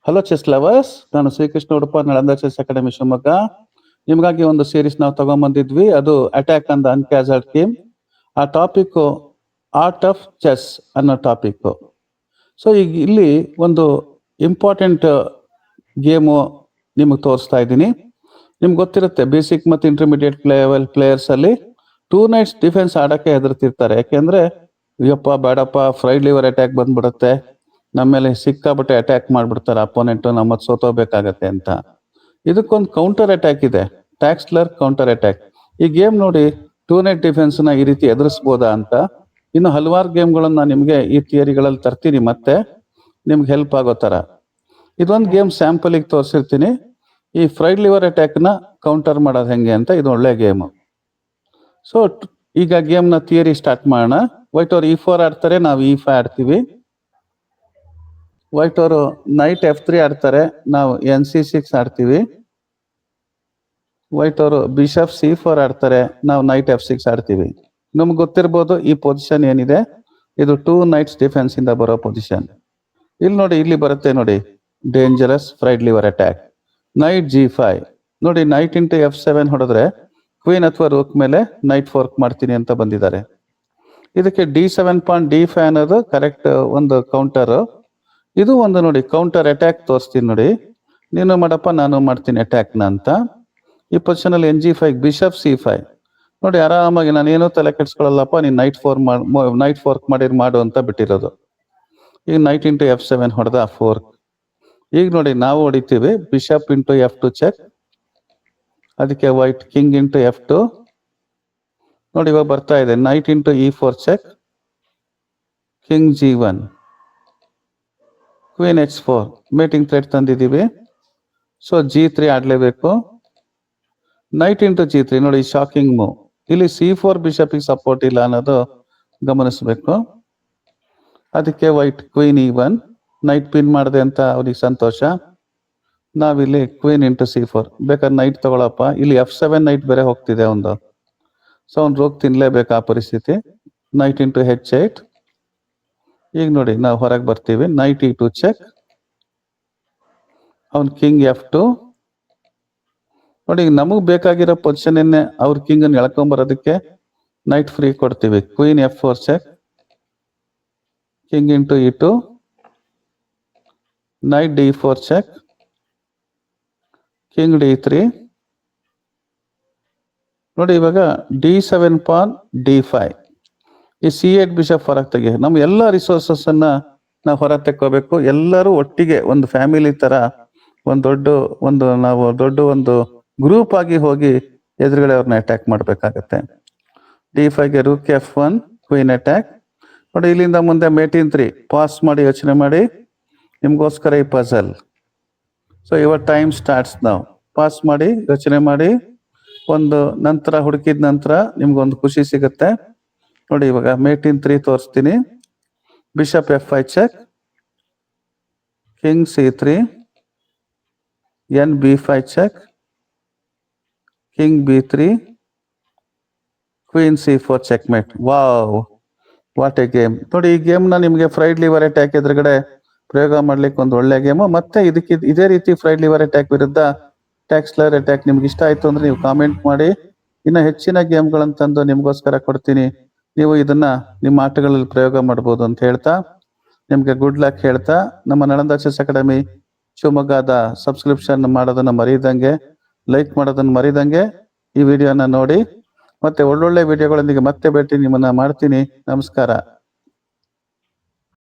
Hello chess lovers, ನಾನು Shrikrishna Udupa, Nalanda chess academy Shivamogga. ನಿಮಗಾಗಿ ಒಂದು ಸೀರೀಸ್ ನಾವು ತಗೊಂಡ್ಬಂದಿದ್ವಿ. ಅದು ಅಟ್ಯಾಕ್ ಆನ್ ದ ಅನ್ಕ್ಯಾಸಲ್ಡ್ ಗೇಮ್. ಆ ಟಾಪಿಕ್ ಆರ್ಟ್ ಆಫ್ ಚೆಸ್ ಅನ್ನೋ ಟಾಪಿಕ್. ಸೊ ಈಗ ಇಲ್ಲಿ ಒಂದು ಇಂಪಾರ್ಟೆಂಟ್ ಗೇಮು ನಿಮಗೆ ತೋರಿಸ್ತಾ ಇದ್ದೀನಿ. ನಿಮ್ಗೆ ಗೊತ್ತಿರುತ್ತೆ, ಬೇಸಿಕ್ ಮತ್ತು ಇಂಟರ್ಮೀಡಿಯೇಟ್ ಲೆವೆಲ್ ಪ್ಲೇಯರ್ಸ್ ಅಲ್ಲಿ 2 nights ಡಿಫೆನ್ಸ್ ಆಡಕ್ಕೆ ಹೆದರ್ತಿರ್ತಾರೆ. ಯಾಕೆಂದ್ರೆ ಅಯ್ಯಪ್ಪ ಬೇಡಪ್ಪ, ಫ್ರೈಡ್ ಲಿವರ್ ಅಟ್ಯಾಕ್ ಬಂದ್ಬಿಡುತ್ತೆ, ನಮ್ಮ ಮೇಲೆ ಸಿಕ್ಕಾಬಿಟ್ಟೆ ಅಟ್ಯಾಕ್ ಮಾಡ್ಬಿಡ್ತಾರೆ ಅಪೋನೆಂಟ್, ನಮ್ಮ ಸೋತೋಬೇಕಾಗತ್ತೆ ಅಂತ. ಇದಕ್ಕೊಂದು ಕೌಂಟರ್ ಅಟ್ಯಾಕ್ ಇದೆ, ಟ್ಯಾಕ್ಸ್ಲರ್ ಕೌಂಟರ್ ಅಟ್ಯಾಕ್. ಈ ಗೇಮ್ ನೋಡಿ, 2 night ಡಿಫೆನ್ಸ್ ನ ಈ ರೀತಿ ಎದುರಿಸ್ಬೋದಾ ಅಂತ. ಇನ್ನು ಹಲವಾರು ಗೇಮ್ಗಳನ್ನ ನಿಮಗೆ ಈ ಥಿಯರಿಗಳಲ್ಲಿ ತರ್ತೀನಿ, ಮತ್ತೆ ನಿಮ್ಗೆ ಹೆಲ್ಪ್ ಆಗೋ ತರ. ಇದೊಂದು ಗೇಮ್ ಸ್ಯಾಂಪಲಿಗೆ ತೋರಿಸಿರ್ತೀನಿ. ಈ ಫ್ರೈಡ್ ಲಿವರ್ ಅಟ್ಯಾಕ್ ನ ಕೌಂಟರ್ ಮಾಡೋದು ಹೆಂಗೆ ಅಂತ. ಇದು ಒಳ್ಳೆ ಗೇಮ್. ಸೊ ಈಗ ಗೇಮ್ ನ ಥಿಯರಿ ಸ್ಟಾರ್ಟ್ ಮಾಡೋಣ. ವೈಟ್ ಅವರು E4 ಆಡ್ತಾರೆ, ನಾವು E5 ಆಡ್ತೀವಿ. ವೈಟ್ ಅವರು ನೈಟ್ F3 ಆಡ್ತಾರೆ, ನಾವು NC6 ಆಡ್ತೀವಿ. ವೈಟ್ ಅವರು ಬಿಷಪ್ C4 ಆಡ್ತಾರೆ, ನಾವು ನೈಟ್ F6 ಆಡ್ತೀವಿ. ನಮ್ಗೆ ಗೊತ್ತಿರ್ಬೋದು ಈ ಪೊಸಿಷನ್ ಏನಿದೆ, ಇದು 2 nights ಡಿಫೆನ್ಸ್ ಇಂದ ಬರೋ ಪೊಸಿಷನ್. ಇಲ್ಲಿ ನೋಡಿ, ಇಲ್ಲಿ ಬರುತ್ತೆ ನೋಡಿ, dangerous fried liver attack. Night G5 ನೋಡಿ, ನೈಟ್ ಇಂಟು F7 ಹೊಡೆದ್ರೆ ಕ್ವೀನ್ ಅಥವಾ ರೂಕ್ ಮೇಲೆ ನೈಟ್ ಫೋರ್ಕ್ ಮಾಡ್ತೀನಿ ಅಂತ ಬಂದಿದ್ದಾರೆ. ಇದಕ್ಕೆ D7 ಪಾಯಿಂಟ್ D5 ಅನ್ನೋದು ಕರೆಕ್ಟ್ ಒಂದು ಕೌಂಟರ್. ಇದು ಒಂದು ನೋಡಿ ಕೌಂಟರ್ ಅಟ್ಯಾಕ್ ತೋರಿಸ್ತೀನಿ ನೋಡಿ. ನೀನು ಮಾಡಪ್ಪ, ನಾನು ಮಾಡ್ತೀನಿ ಅಟ್ಯಾಕ್ನ ಅಂತ. ಈ ಪೊಸಿಷನ್ ಅಲ್ಲಿ NG5 ಬಿಷಪ್ C5 ನೋಡಿ, ಆರಾಮಾಗಿ ನಾನು ಏನೋ ತಲೆ ಕೆಡ್ಸ್ಕೊಳ್ಳಲ್ಲಪ್ಪ, ನೀನ್ ನೈಟ್ ಫೋರ್ಕ್ ಮಾಡು ಅಂತ ಬಿಟ್ಟಿರೋದು. ಈಗ ನೈಟ್ ಇಂಟು F7 ಹೊಡೆದ ಫೋರ್ಕ್. ಈಗ ನೋಡಿ ನಾವು ಹೊಡಿತೀವಿ ಬಿಷಪ್ ಇಂಟು F2 ಚೆಕ್. ಅದಕ್ಕೆ ವೈಟ್ ಕಿಂಗ್ ಇಂಟು F2 ನೋಡಿ, ಇವಾಗ ಬರ್ತಾ ಇದೆ knight into E4 check, king G1, queen H4, mating threat ತಂದಿದ್ದೀವಿ. ಸೊ G3 ಆಡ್ಲೇಬೇಕು. ನೈಟ್ ಇಂಟು G3 ನೋಡಿ, ಶಾಕಿಂಗ್ ಮೂವ್. ಇಲ್ಲಿ C4 ಬಿಷಪ್ ಸಪೋರ್ಟ್ ಇಲ್ಲ ಅನ್ನೋದು ಗಮನಿಸ್ಬೇಕು. ಅದಕ್ಕೆ white queen E1, night pin ಮಾಡಿದೆ ಅಂತ ಅವ್ರಿಗೆ ಸಂತೋಷ. ನಾವಿಲ್ಲಿ ಕ್ವೀನ್ ಇಂಟು C4, ಬೇಕಾದ್ರೆ ನೈಟ್ ತಗೊಳಪ್ಪ. ಇಲ್ಲಿ F7 ನೈಟ್ ಬೇರೆ ಹೋಗ್ತಿದೆ ಒಂದು, ಸೊ ಅವ್ನು ರೋಗ್ ತಿನ್ಲೇಬೇಕು ಆ ಪರಿಸ್ಥಿತಿ. Night into H8. ಈಗ ನೋಡಿ ನಾವು ಹೊರಗೆ ಬರ್ತೀವಿ, ನೈಟ್ E2 ಚೆಕ್, ಅವ್ನ್ ಕಿಂಗ್ F2 ನೋಡಿ. ಈಗ ನಮಗ್ ಬೇಕಾಗಿರೋ ಪೊಸಿಷನ್ ಅವ್ರ ಕಿಂಗ್ ಅನ್ನು ಎಳ್ಕೊಂಬರೋದಕ್ಕೆ ನೈಟ್ ಫ್ರೀ ಕೊಡ್ತೀವಿ. Queen F4 check, king into E2, knight D4 check, king D3 ನೋಡಿ. ಇವಾಗ D7 ಪಾನ್ D5. ಈ C8 ಬಿಷಪ್ ಹೊರಗೆ ತೆಗಿ. ನಮ್ಮ ಎಲ್ಲ ರಿಸೋರ್ಸಸ್ ಅನ್ನ ನಾವು ಹೊರಗೆ ತೆಕ್ಕೋಬೇಕು. ಎಲ್ಲರೂ ಒಟ್ಟಿಗೆ ಒಂದು ಫ್ಯಾಮಿಲಿ ತರ ನಾವು ದೊಡ್ಡ ಒಂದು ಗ್ರೂಪ್ ಆಗಿ ಹೋಗಿ ಎದುರುಗಡೆ ಅವ್ರನ್ನ ಅಟ್ಯಾಕ್ ಮಾಡ್ಬೇಕಾಗತ್ತೆ. D5ಗೆ ರೂಕ್ F1, ಕ್ವೀನ್ ಅಟ್ಯಾಕ್ ನೋಡಿ. ಇಲ್ಲಿಂದ ಮುಂದೆ ಮೇಟಿನ್ 3 ಪಾಸ್ ಮಾಡಿ ಯೋಚನೆ ಮಾಡಿ, ನಿಮ್ಗೋಸ್ಕರ ಈ puzzle. So your time starts ನಾವು. ಪಾಸ್ ಮಾಡಿ ಯೋಚನೆ ಮಾಡಿ, ಒಂದು ನಂತರ ಹುಡುಕಿದ ನಂತರ ನಿಮ್ಗೊಂದು ಖುಷಿ ಸಿಗುತ್ತೆ ನೋಡಿ. ಇವಾಗ ಮೇಟಿನ್ 3 ತೋರಿಸ್ತೀನಿ. Bishop F5 check, king C3, B5 check, king B3, queen C4 checkmate. Wow, what a game ನೋಡಿ. ಈ ಗೇಮ್ ನ ನಿಮ್ಗೆ ಫ್ರೈಡ್ ಲಿವರ್ ಅಟ್ಯಾಕ್ ಎದುರುಗಡೆ ಪ್ರಯೋಗ ಮಾಡ್ಲಿಕ್ಕೆ ಒಂದು ಒಳ್ಳೆ ಗೇಮು. ಮತ್ತೆ ಇದೇ ರೀತಿ ಫ್ರೈಡ್ ಲಿವರ್ ಅಟ್ಯಾಕ್ ವಿರುದ್ಧ ಟ್ಯಾಕ್ಸ್ಲರ್ ಅಟ್ಯಾಕ್ ನಿಮ್ಗೆ ಇಷ್ಟ ಆಯ್ತು ಅಂದ್ರೆ ನೀವು ಕಾಮೆಂಟ್ ಮಾಡಿ. ಇನ್ನು ಹೆಚ್ಚಿನ ಗೇಮ್ಗಳನ್ನ ತಂದು ನಿಮ್ಗೋಸ್ಕರ ಕೊಡ್ತೀನಿ. ನೀವು ಇದನ್ನ ನಿಮ್ಮ ಆಟಗಳಲ್ಲಿ ಪ್ರಯೋಗ ಮಾಡ್ಬೋದು ಅಂತ ಹೇಳ್ತಾ, ನಿಮ್ಗೆ ಗುಡ್ ಲಕ್ ಹೇಳ್ತಾ, ನಮ್ಮ ನಳಂದ ಚೆಸ್ ಅಕಾಡೆಮಿ ಶಿವಮೊಗ್ಗದ ಸಬ್ಸ್ಕ್ರಿಪ್ಷನ್ ಮಾಡೋದನ್ನ ಮರೀದಂಗೆ, ಲೈಕ್ ಮಾಡೋದನ್ನ ಮರೀದಂಗೆ ಈ ವಿಡಿಯೋನ ನೋಡಿ. ಮತ್ತೆ ಒಳ್ಳೊಳ್ಳೆ ವಿಡಿಯೋಗಳೊಂದಿಗೆ ಮತ್ತೆ ಭೇಟಿ ನಿಮ್ಮನ್ನ ಮಾಡ್ತೀನಿ. ನಮಸ್ಕಾರ.